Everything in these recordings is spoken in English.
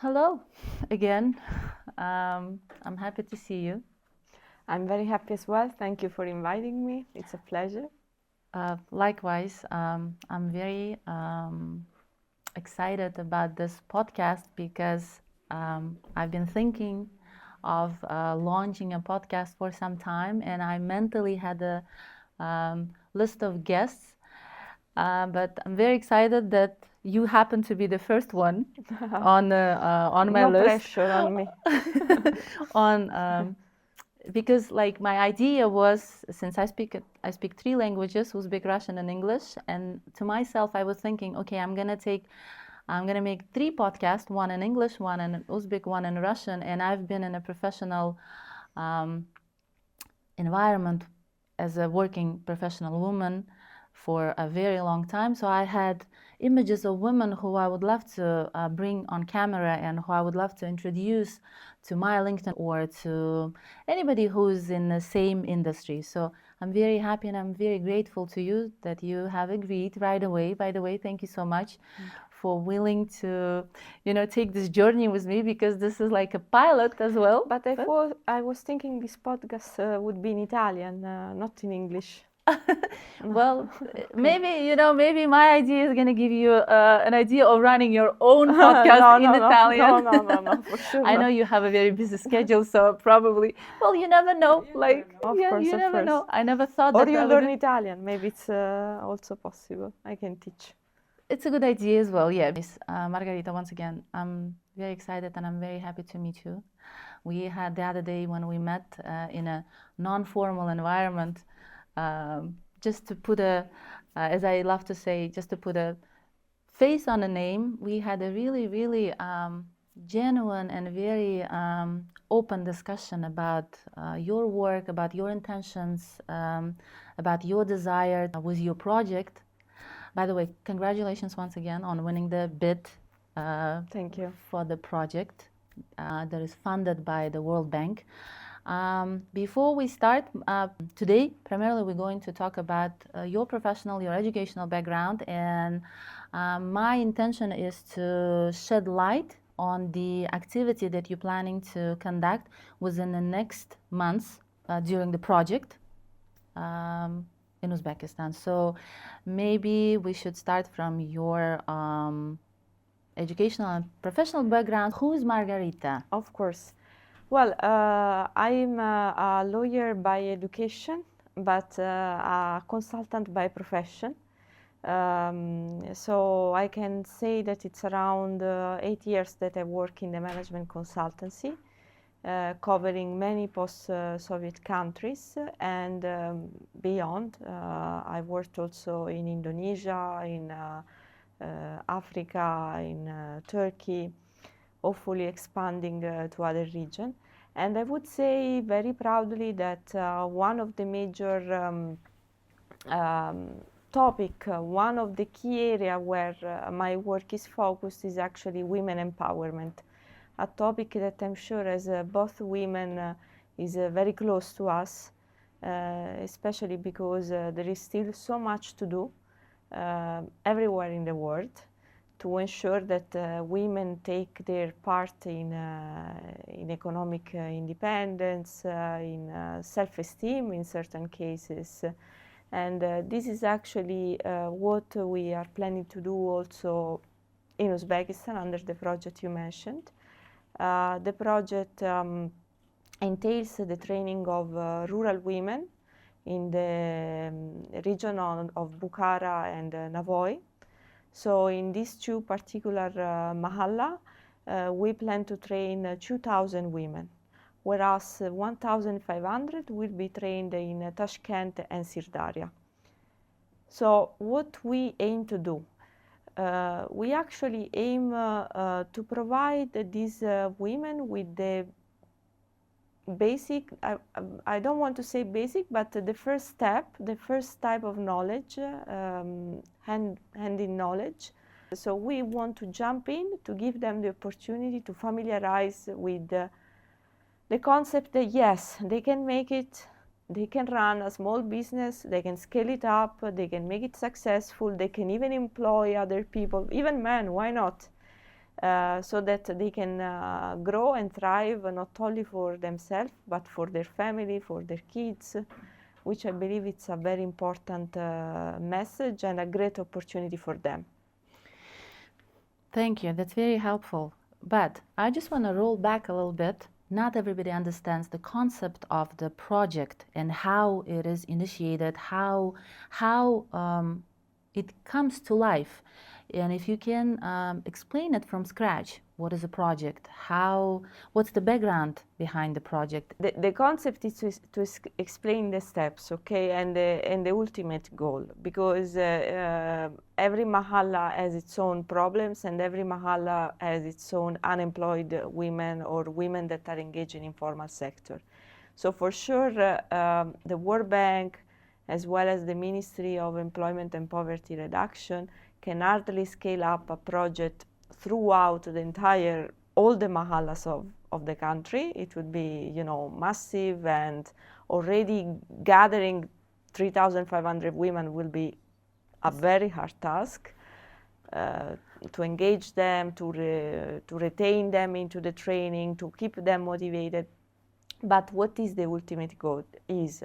Hello again. I'm happy to see you. I'm very happy as well. Thank you for inviting me. It's a pleasure. Likewise, I'm very excited about this podcast because I've been thinking of launching a podcast for some time, and I mentally had a list of guests. But I'm very excited that you happen to be the first one on my No list. pressure on me. on because like my idea was, since I speak three languages, Uzbek, Russian, and English, and to myself I was thinking, okay, I'm gonna make three podcasts, one in English, one in Uzbek, one in Russian, and I've been in a professional um, environment as a working professional woman for a very long time. So I had images of women who I would love to bring on camera and who I would love to introduce to my LinkedIn or to anybody who's in the same industry. So I'm very happy and I'm very grateful to you that you have agreed right away. By the way, thank you so much for willing to, take this journey with me, because this is like a pilot as well. But I was thinking this podcast would be in Italian, not in English. Well, maybe my idea is going to give you an idea of running your own podcast in Italian. No, for sure. I know you have a very busy schedule, so probably, well, you never know. You never course. know. I never thought Or that you I would learn do- Italian. Maybe it's also possible. I can teach. It's a good idea as well, yeah. Margarita, once again, I'm very excited and I'm very happy to meet you. We had the other day when we met in a non-formal environment, just to put as I love to say, just to put a face on a name. We had a really, really genuine and very open discussion about your work, about your intentions, about your desire with your project. By the way, congratulations once again on winning the bid Thank you. for the project that is funded by the World Bank. Before we start, today, primarily we're going to talk about your professional, your educational background, and my intention is to shed light on the activity that you're planning to conduct within the next months during the project in Uzbekistan. So maybe we should start from your educational and professional background. Who is Margarita? Of course. Well, I'm a lawyer by education, but a consultant by profession. So I can say that it's around 8 years that I work in the management consultancy, covering many post-Soviet countries and beyond. I worked also in Indonesia, in Africa, in Turkey, hopefully expanding to other regions. And I would say very proudly that one of the major topic, one of the key area where my work is focused is actually women empowerment, a topic that I'm sure as both women is very close to us, especially because there is still so much to do everywhere in the world to ensure that women take their part in economic independence, in self-esteem in certain cases. And this is actually what we are planning to do also in Uzbekistan under the project you mentioned. The project entails the training of rural women in the region of Bukhara and Navoy. So in these two particular mahalla, we plan to train 2,000 women, whereas 1,500 will be trained in Tashkent and Sirdarya. So what we aim to do? We actually aim to provide these women with the basic, I don't want to say basic, but the first step, the first type of knowledge, handy knowledge. So we want to jump in to give them the opportunity to familiarize with the concept that yes, they can make it, they can run a small business, they can scale it up, they can make it successful, they can even employ other people, even men, why not? so that they can grow and thrive not only for themselves but for their family, for their kids, which I believe it's a very important message and a great opportunity for them. Thank you. That's very helpful. But I just want to roll back a little bit. Not everybody understands the concept of the project and how it is initiated, how it comes to life. And if you can explain it from scratch, what is a project? What's the background behind the project? The concept is to explain the steps, okay, and the ultimate goal, because every mahalla has its own problems, and every mahalla has its own unemployed women or women that are engaged in informal sector. So for sure, the World Bank, as well as the Ministry of Employment and Poverty Reduction, can hardly scale up a project throughout the entire, all the mahallas of the country. It would be, you know, massive, and already gathering 3,500 women will be a very hard task. To engage them, to retain them into the training, to keep them motivated. But what is the ultimate goal is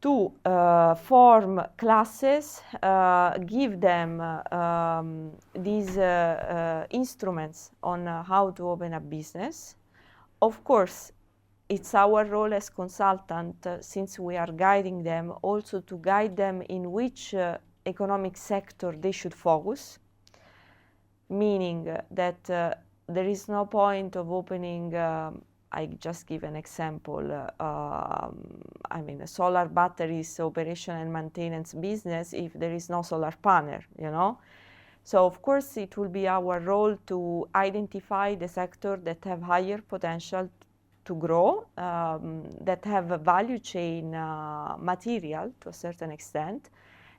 to form classes, give them these instruments on how to open a business. Of course, it's our role as consultant, since we are guiding them, also to guide them in which economic sector they should focus, meaning that there is no point of opening I just give an example. I mean, a solar batteries operation and maintenance business if there is no solar panel, you know. So of course it will be our role to identify the sector that have higher potential to grow, that have a value chain material to a certain extent.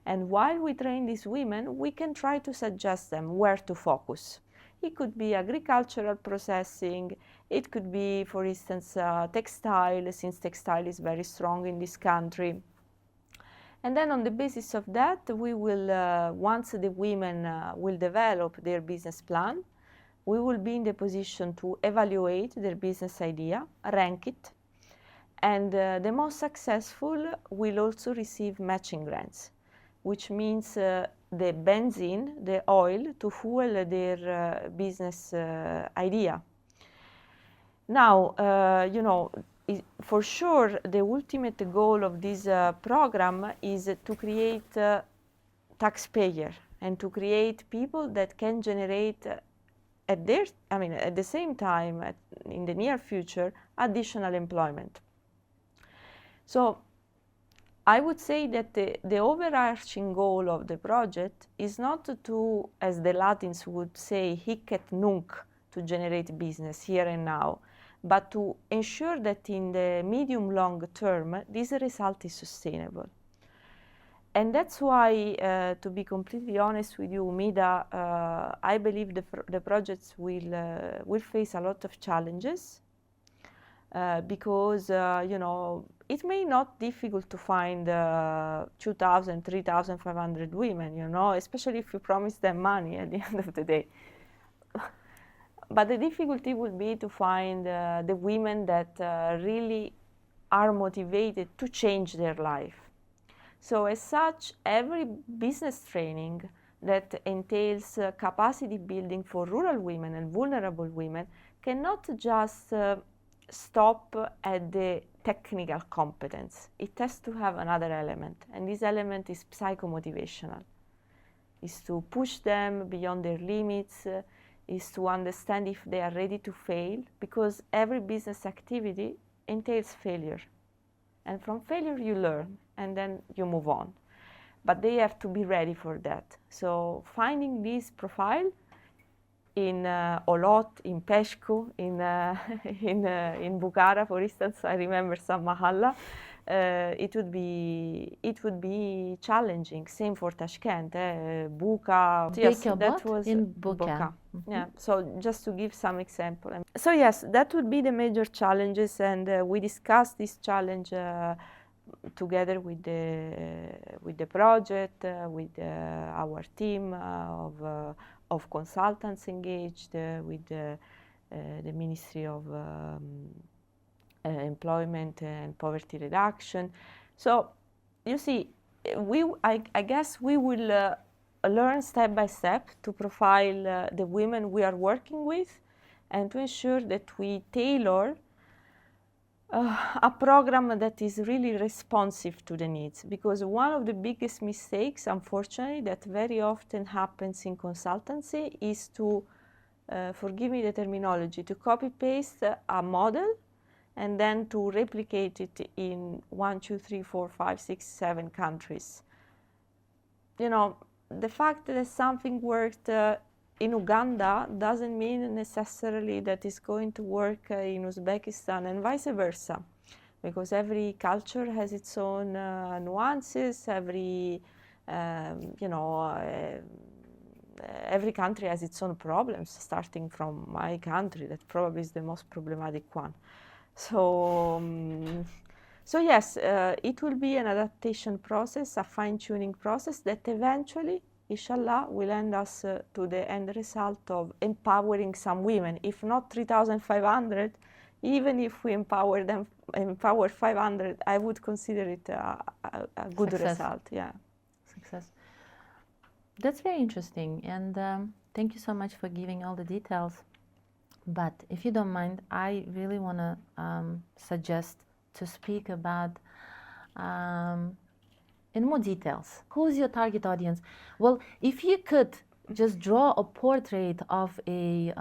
And while we train these women, we can try to suggest them where to focus. It could be agricultural processing. It could be, for instance, textile, since textile is very strong in this country. And then on the basis of that, we will, once the women will develop their business plan, we will be in the position to evaluate their business idea, rank it, and the most successful will also receive matching grants, which means the benzene, the oil, to fuel their business idea. Now, you know, for sure, the ultimate goal of this program is to create taxpayer and to create people that can generate at the same time, in the near future, additional employment. So I would say that the overarching goal of the project is not to, as the Latins would say, hic et nunc, to generate business here and now, but to ensure that in the medium-long term, this result is sustainable. And that's why, to be completely honest with you, Mida, I believe the projects will face a lot of challenges, because, you know, it may not difficult to find 2,000, 3,500 women, you know, especially if you promise them money at the end of the day. But the difficulty would be to find the women that really are motivated to change their life. So as such, every business training that entails capacity building for rural women and vulnerable women cannot just stop at the technical competence. It has to have another element, and this element is psychomotivational. Is to push them beyond their limits, is to understand if they are ready to fail, because every business activity entails failure. And from failure you learn, and then you move on. But they have to be ready for that. So finding this profile in Olot, in Peshku, in Bukhara, for instance, I remember some mahalla, it would be challenging. Same for Tashkent, Buka. Yes, that was in Buka. Mm-hmm. Yeah. So just to give some example. So yes, that would be the major challenges, and we discussed this challenge together with the project, with our team of of consultants engaged with the Ministry of Employment and Poverty Reduction. So you see, I guess we will learn step by step to profile the women we are working with and to ensure that we tailor a program that is really responsive to the needs. Because one of the biggest mistakes, unfortunately, that very often happens in consultancy is to, forgive me the terminology, to copy-paste a model and then to replicate it in 1, 2, 3, 4, 5, 6, 7 countries. You know, the fact that something worked in Uganda doesn't mean necessarily that it's going to work in Uzbekistan and vice versa, because every culture has its own nuances, every every country has its own problems, starting from my country, that probably is the most problematic one. So, so yes, it will be an adaptation process, a fine-tuning process that eventually, inshallah, will end us to the end result of empowering some women. If not 3,500, even if we empower 500, I would consider it a good Success. result. Yeah. Success. That's very interesting, and thank you so much for giving all the details. But if you don't mind, I really want to suggest to speak about in more details. Who's your target audience? Well, if you could just draw a portrait of a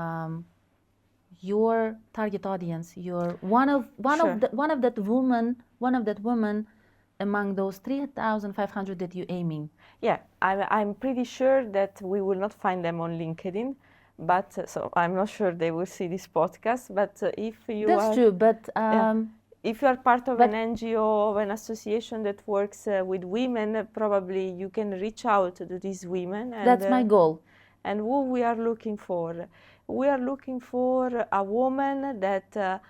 your target audience, your one of that woman among those 3,500 that you're aiming. Yeah, I'm pretty sure that we will not find them on LinkedIn, but so I'm not sure they will see this podcast. But if you That's true, but if you are part of an NGO or an association that works with women, probably you can reach out to these women. And, that's my goal. And who we are looking for? We are looking for a woman that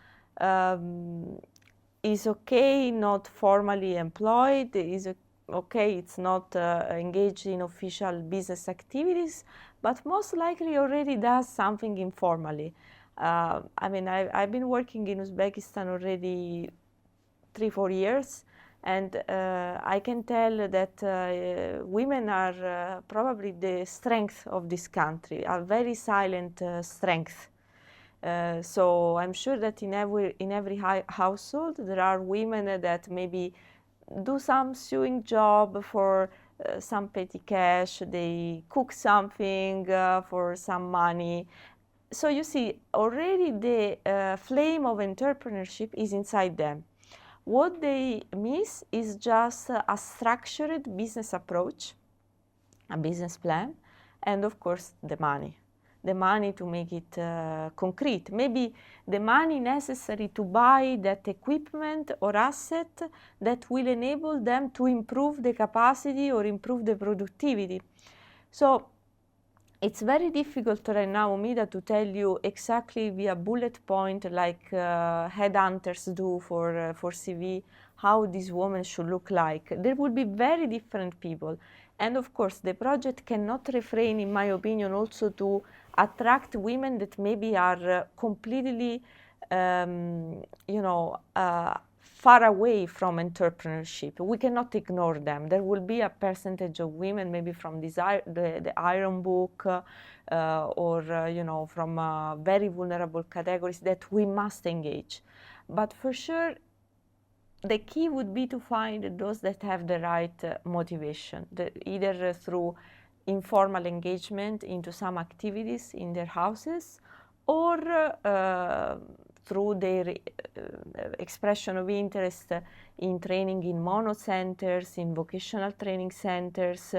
is okay, not formally employed, is okay, it's not engaged in official business activities, but most likely already does something informally. I mean, I've been working in Uzbekistan already 3-4 years, and I can tell that women are probably the strength of this country, a very silent strength. So I'm sure that in every household there are women that maybe do some sewing job for some petty cash, they cook something for some money. So you see, already the flame of entrepreneurship is inside them. What they miss is just a structured business approach, a business plan, and of course the money. The money to make it concrete. Maybe the money necessary to buy that equipment or asset that will enable them to improve the capacity or improve the productivity. So it's very difficult right now, Umida, to tell you exactly via bullet point like headhunters do for CV how this woman should look like. There will be very different people. And of course, the project cannot refrain, in my opinion, also to attract women that maybe are completely, far away from entrepreneurship. We cannot ignore them. There will be a percentage of women, maybe from the Iron Book or from very vulnerable categories that we must engage. But for sure, the key would be to find those that have the right motivation, either through informal engagement into some activities in their houses or through their expression of interest in training in mono centers, in vocational training centers.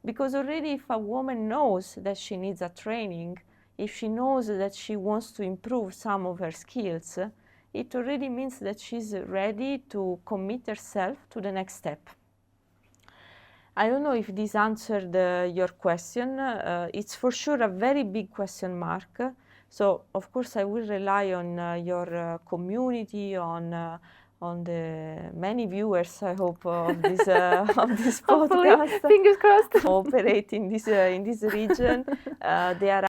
Because already if a woman knows that she needs a training, if she knows that she wants to improve some of her skills, it already means that she's ready to commit herself to the next step. I don't know if this answered your question. It's for sure a very big question mark. So, of course, I will rely on your community, on on the many viewers, I hope, of this Hopefully, podcast fingers crossed. operate in this region. They are